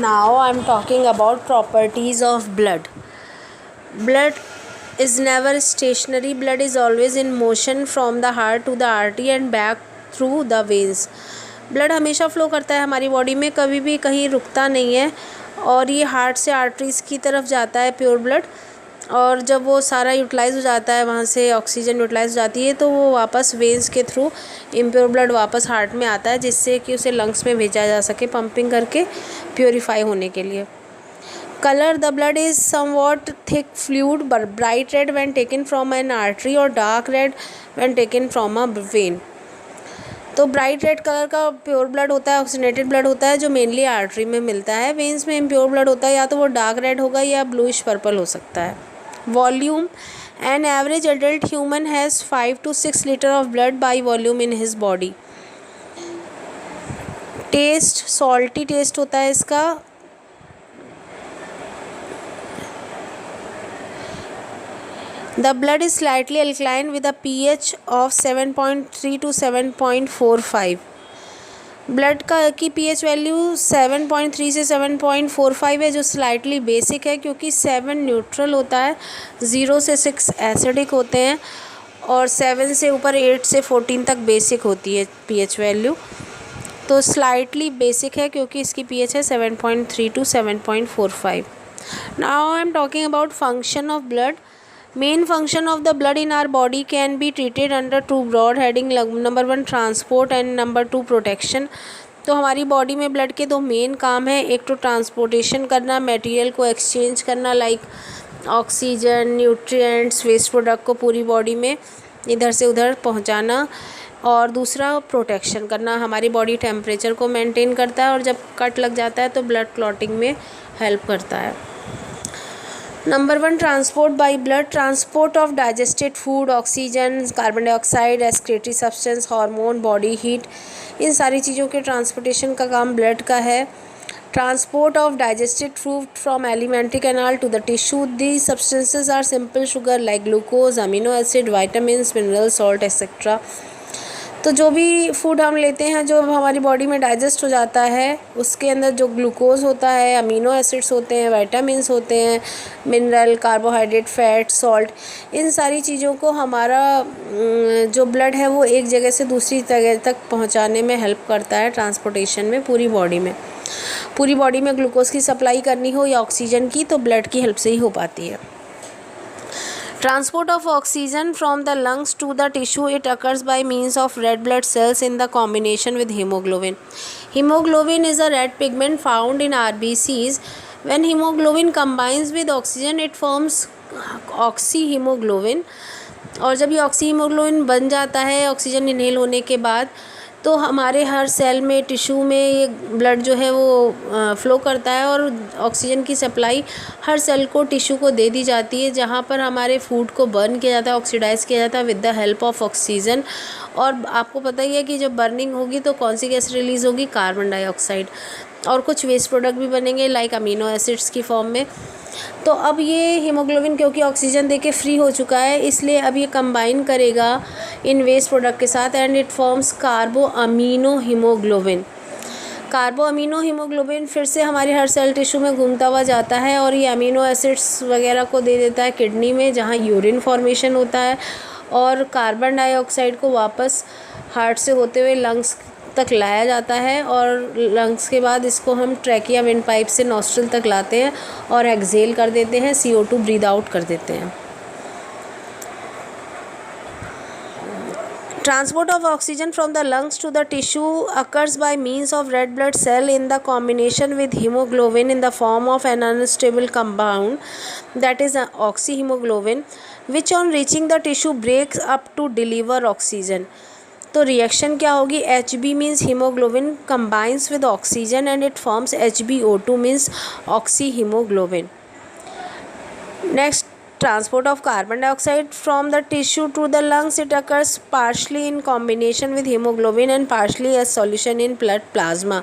Now I'm talking about properties of blood. Blood is never stationary. Blood is always in motion from the heart to the artery and back through the veins. Blood हमेशा flow करता है हमारी body में, कभी भी कहीं रुकता नहीं है और ये हार्ट से आर्टरीज़ की तरफ जाता है प्योर ब्लड। और जब वो सारा यूटिलाइज़ हो जाता है, वहाँ से ऑक्सीजन यूटिलाइज़ हो जाती है, तो वो वापस वेंस के थ्रू इम्प्योर ब्लड वापस हार्ट में आता है, जिससे कि उसे लंग्स में भेजा जा सके पंपिंग करके प्योरीफाई होने के लिए। Colour, the blood is somewhat thick fluid but bright red when taken from an artery और dark red when taken from a vein. तो ब्राइट रेड कलर का प्योर ब्लड होता है, ऑक्सीजनेटेड ब्लड होता है, जो मेनली आर्टरी में मिलता है। वेन्स में इम्प्योर ब्लड होता है, या तो वो डार्क रेड होगा या ब्लूइश पर्पल हो सकता है। Volume, an average adult human has 5 to 6 litre of blood by volume in his body. Taste, salty taste होता है इसका। The blood is slightly alkaline with a pH of 7.3 to 7.45. Blood की pH value 7.3 से 7.45 है, जो slightly basic है, क्योंकि 7 neutral होता है, 0 से 6 एसिडिक होते हैं और 7 से ऊपर 8 से 14 तक बेसिक होती है pH वैल्यू। तो स्लाइटली बेसिक है क्योंकि इसकी pH है 7.3 to 7.45. Now I am talking about function of blood. Main function of the blood in our body can be treated under two broad heading. Number 1 transport and number 2 protection. तो हमारी body में blood के दो main काम हैं, एक तो transportation करना, मटेरियल को एक्सचेंज करना, like oxygen, nutrients, waste product को पूरी बॉडी में इधर से उधर पहुंचाना, और दूसरा प्रोटेक्शन करना, हमारी बॉडी टेम्परेचर को मेंटेन करता है और जब कट लग जाता है तो ब्लड क्लॉटिंग में हेल्प करता है। Number 1 transport by blood, transport of digested food, oxygen, carbon dioxide, excretory substance, hormone, body heat, इन सारी चीज़ों के ट्रांसपोर्टेशन का काम ब्लड का है। Transport of digested food from alimentary canal to the tissue, the substances are simple sugar like glucose, amino acid, vitamins, mineral, salt etcetera. तो जो भी फूड हम लेते हैं, जो हमारी बॉडी में डाइजेस्ट हो जाता है, उसके अंदर जो ग्लूकोज होता है, अमीनो एसिड्स होते हैं, विटामिन्स होते हैं, मिनरल, कार्बोहाइड्रेट, फैट, सॉल्ट, इन सारी चीज़ों को हमारा जो ब्लड है वो एक जगह से दूसरी जगह तक पहुंचाने में हेल्प करता है, ट्रांसपोर्टेशन में पूरी बॉडी में। पूरी बॉडी में ग्लूकोज की सप्लाई करनी हो या ऑक्सीजन की, तो ब्लड की हेल्प से ही हो पाती है। Transport of oxygen from the lungs to the tissue, it occurs by means of red blood cells in the combination with hemoglobin. Hemoglobin is a red pigment found in RBCs. When hemoglobin combines with oxygen, it forms oxyhemoglobin. और जब ये oxyhaemoglobin बन जाता है oxygen inhale होने के बाद, तो हमारे हर सेल में, टिश्यू में ये ब्लड जो है वो फ़्लो करता है और ऑक्सीजन की सप्लाई हर सेल को, टिश्यू को दे दी जाती है, जहाँ पर हमारे फूड को बर्न किया जाता है, ऑक्सीडाइज़ किया जाता है with the help of oxygen. और आपको पता ही है कि जब बर्निंग होगी तो कौन सी गैस रिलीज़ होगी, कार्बन डाइऑक्साइड, और कुछ वेस्ट प्रोडक्ट भी बनेंगे लाइक अमीनो एसिड्स की फॉर्म में। तो अब ये हीमोग्लोबिन क्योंकि ऑक्सीजन देके फ्री हो चुका है, इसलिए अब ये कंबाइन करेगा इन वेस्ट प्रोडक्ट के साथ and it forms कार्बो amino haemoglobin. कार्बो amino haemoglobin फिर से हमारे हर सेल टिश्यू में घूमता हुआ जाता है और ये अमीनो एसिड्स वगैरह को दे देता है किडनी में, जहाँ यूरिन फॉर्मेशन होता है, और कार्बन डाइऑक्साइड को वापस हार्ट से होते हुए लंग्स तक लाया जाता है, और लंग्स के बाद इसको हम ट्रैकिया विंड पाइप से नॉस्ट्रल तक लाते हैं और एक्सहेल कर देते हैं, CO2 ब्रीद आउट कर देते हैं। Transport of oxygen from the lungs to the tissue occurs by means of red blood cell in the combination with hemoglobin in the form of an unstable compound, that is oxyhemoglobin, which on reaching the tissue breaks up to deliver oxygen. तो reaction क्या होगी, HB means haemoglobin combines with oxygen and it forms HbO2 means oxyhaemoglobin. Next, transport of carbon dioxide from the tissue to the lungs, it occurs partially in combination with hemoglobin and partially as solution in blood plasma.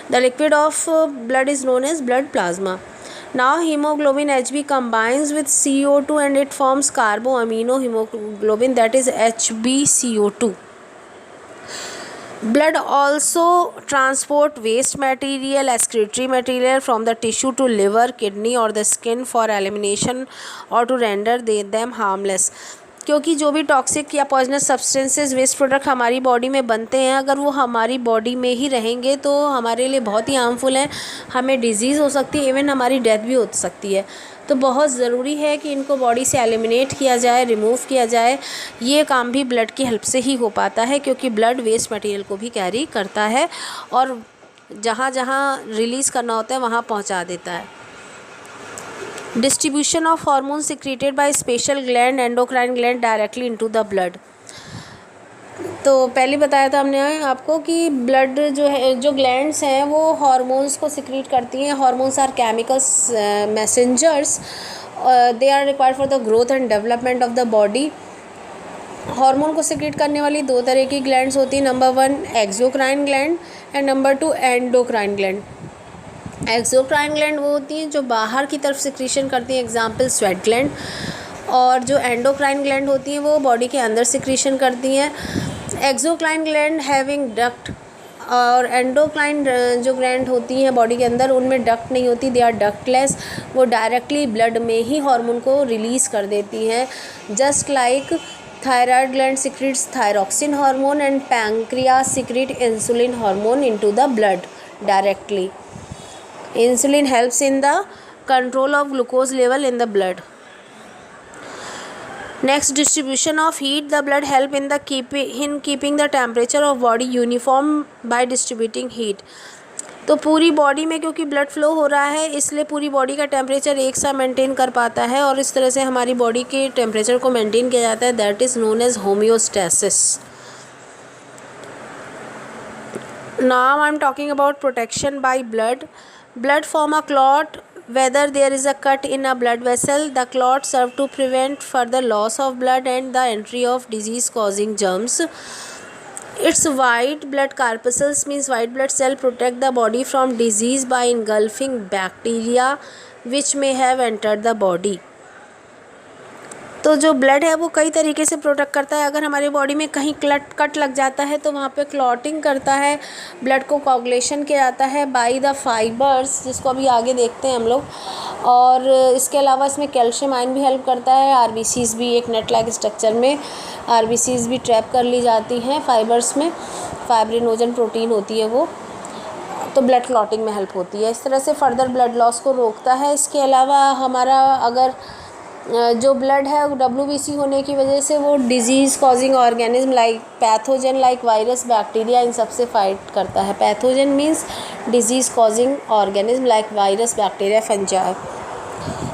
The liquid of blood is known as blood plasma. Now hemoglobin Hb combines with CO2 and it forms carboamino hemoglobin, that is HbCO2. Blood also transport waste material, excretory material from the tissue to liver, kidney or the skin for elimination or to render them harmless. क्योंकि जो भी toxic या poisonous substances waste product हमारी body में बनते हैं, अगर वो हमारी बॉडी में ही रहेंगे तो हमारे लिए बहुत ही हार्मफुल हैं, हमें डिजीज़ हो सकती है, इवन हमारी डेथ भी हो सकती है। तो बहुत ज़रूरी है कि इनको बॉडी से एलिमिनेट किया जाए, रिमूव किया जाए। ये काम भी ब्लड की हेल्प से ही हो पाता है, क्योंकि ब्लड वेस्ट मटेरियल को भी कैरी करता है और जहाँ जहाँ रिलीज़ करना होता है वहाँ पहुँचा देता है। Distribution of hormone secreted by special gland, endocrine gland directly into the blood. तो पहले बताया था हमने आपको कि ब्लड जो है, जो ग्लैंड्स हैं वो हार्मोन्स को सिक्रीट करती हैं। Hormones are chemicals messengers, they are required for the growth and development of the body. Hormone को सिक्रीट करने वाली दो तरह की ग्लैंड्स होती हैं, number 1 exocrine gland and number 2 endocrine gland. Exocrine gland वो होती हैं जो बाहर की तरफ सिक्रीशन करती हैं, एग्जाम्पल स्वेट ग्लैंड। और जो एंडोक्राइन ग्लैंड होती हैं वो बॉडी के अंदर सिक्रीशन करती हैं। एक्सोक्राइन ग्लैंड हैविंग डक्ट और एंडोक्राइन जो ग्लैंड होती हैं बॉडी के अंदर, उनमें डक्ट नहीं होती, दे आर डक्टलेस। वो डायरेक्टली ब्लड में ही हार्मोन को रिलीज़ कर देती हैं। Just like thyroid gland secretes thyroxine hormone and pancreas secrete insulin hormone into the blood directly. Insulin helps in the control of glucose level in the blood. Next, distribution of heat. The blood help in keeping the temperature of body uniform by distributing heat. तो पूरी body में क्योंकि blood flow हो रहा है, इसलिए पूरी body का टेम्परेचर एक सा मेंटेन कर पाता है और इस तरह से हमारी बॉडी के टेम्परेचर को मेंटेन किया जाता है. That is known as homeostasis. Now I am talking about protection by blood. Blood form a clot whether there is a cut in a blood vessel. The clot serve to prevent further loss of blood and the entry of disease causing germs. Its white blood corpuscles means white blood cell protect the body from disease by engulfing bacteria which may have entered the body. तो जो blood है वो कई तरीके से protect करता है. अगर हमारी बॉडी में कहीं कट लग जाता है तो वहाँ पे क्लॉटिंग करता है, ब्लड को कोगुलेशन किया जाता है बाय द फाइबर्स, जिसको अभी आगे देखते हैं हम लोग. और इसके अलावा इसमें कैल्शियम आयन भी हेल्प करता है. आरबीसीज भी एक नेट लाइक स्ट्रक्चर में आरबीसीज भी ट्रैप कर ली जाती हैं फाइबर्स में. फाइब्रिनोजन प्रोटीन होती है वो, तो ब्लड क्लॉटिंग में हेल्प होती है. इस तरह से फर्दर ब्लड लॉस को रोकता है. इसके अलावा हमारा अगर जो ब्लड है WBC होने की वजह से वो disease causing organism like pathogen like virus bacteria इन सब से फाइट करता है. Pathogen means disease causing organism like virus bacteria fungi.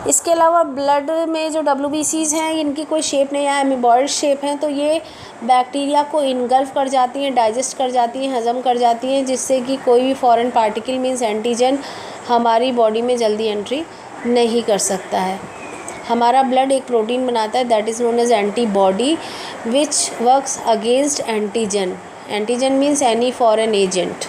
इसके अलावा ब्लड में जो WBCs हैं इनकी कोई शेप नहीं है, एमीबॉइड शेप हैं, तो ये बैक्टीरिया को इनगल्फ कर जाती हैं, डाइजेस्ट कर जाती हैं, हज़म कर जाती हैं, जिससे कि कोई भी फॉरेन पार्टिकल मीन्स एंटीजन हमारी बॉडी में जल्दी एंट्री नहीं कर सकता है. हमारा ब्लड एक प्रोटीन बनाता है that is known as antibody which works against antigen. Antigen means any foreign agent.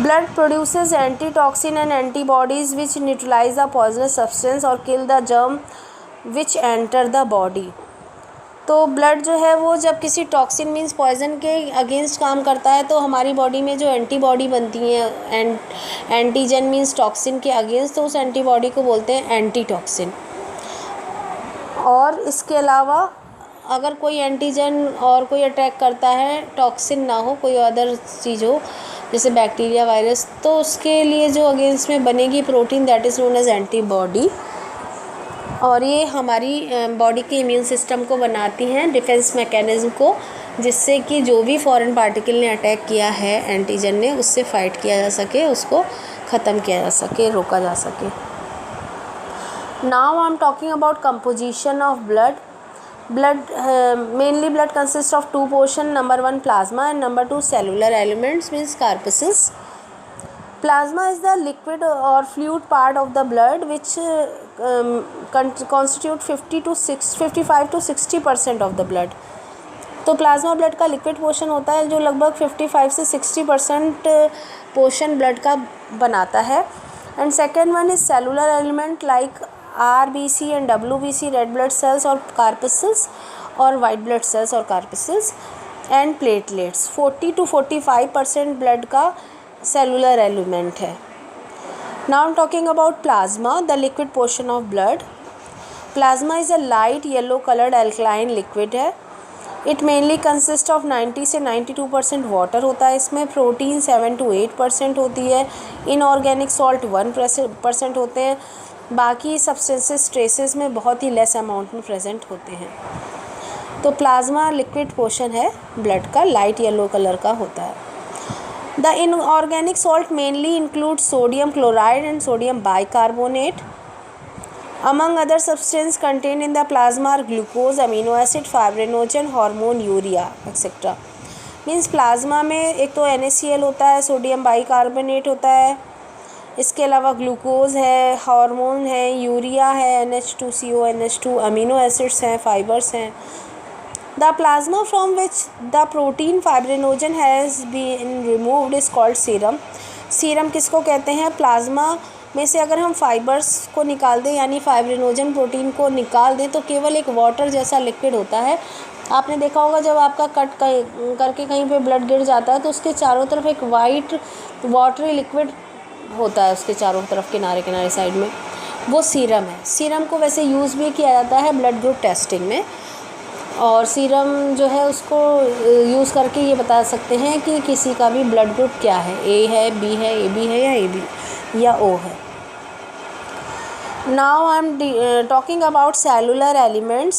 Blood produces antitoxin and antibodies which neutralize the poisonous substance or kill the germ which enter the body. तो blood जो है वो जब किसी toxin means poison के against काम करता है तो हमारी बॉडी में जो एंटीबॉडी बनती हैं एंटीजन मीन्स टॉक्सिन के अगेंस्ट, तो उस एंटीबॉडी को बोलते हैं एंटीटॉक्सिन. और इसके अलावा अगर कोई एंटीजन और कोई अटैक करता है, टॉक्सिन ना हो, कोई अदर चीज़ हो जैसे बैक्टीरिया वायरस, तो उसके लिए जो अगेंस्ट में बनेगी protein that is known as antibody. और ये हमारी बॉडी के इम्यून सिस्टम को बनाती हैं, डिफेंस मैकेनिज़्म को, जिससे कि जो भी फॉरेन पार्टिकल ने अटैक किया है एंटीजन ने, उससे फाइट किया जा सके, उसको ख़त्म किया जा सके, रोका जा सके. Now I am talking about composition of blood. Mainly blood consists of two portions, number 1 plasma and number 2 cellular elements means corpuscles. Plasma is the liquid or fluid part of the blood which constitute 55 to 60% of the blood. तो plasma blood का liquid portion होता है जो लगभग 55 से 60% portion blood का बनाता है. And second one is cellular element like RBC and WBC red blood cells और कार्पसल्स. और वाइट ब्लड सेल्स और कार्पसेल्स एंड प्लेटलेट्स। 40 to 45% ब्लड का सेलुलर एलिमेंट है। Now I am talking about plasma, the liquid portion of blood. Plasma is a light yellow coloured alkaline liquid है। It mainly consist of 90 से 92% water होता है। इसमें protein 7 to 8% होती है। Inorganic salt 1% होते हैं। बाकी सब्सटेंसेस ट्रेसेस में बहुत ही लेस अमाउंट में प्रेजेंट होते हैं। तो प्लाज्मा लिक्विड पोर्शन है ब्लड का, लाइट येलो कलर का होता है। The inorganic salt mainly include sodium chloride and sodium bicarbonate. Among other substances contained in the plasma are glucose, amino acid, fibrinogen, hormone, urea, etc. Means plasma में एक तो NaCl होता है, sodium bicarbonate होता है, इसके अलावा ग्लूकोज है, हार्मोन है, यूरिया है, NH2CO, NH2, अमीनो एसिड्स हैं, फाइबर्स हैं। The plasma from which the protein fibrinogen has been removed is called serum. Serum किसको कहते हैं? प्लाज्मा में से अगर हम फाइबर्स को निकाल दें, यानी फाइब्रिनोजन प्रोटीन को निकाल दें, तो केवल एक वाटर जैसा लिक्विड होता है। आपने देखा होगा जब आपका कट करके कहीं पे ब्लड गिर जाता है तो उसके चारों तरफ एक वाइट वाटरी लिक्विड होता है, उसके चारों तरफ किनारे किनारे साइड में, वो सीरम है। सीरम को वैसे यूज़ भी किया जाता है ब्लड ग्रुप टेस्टिंग में, और सीरम जो है उसको यूज़ करके ये बता सकते हैं कि किसी का भी ब्लड ग्रुप क्या है, ए है, बी है, ए बी है या ए बी या ओ है। Now I am talking about cellular elements.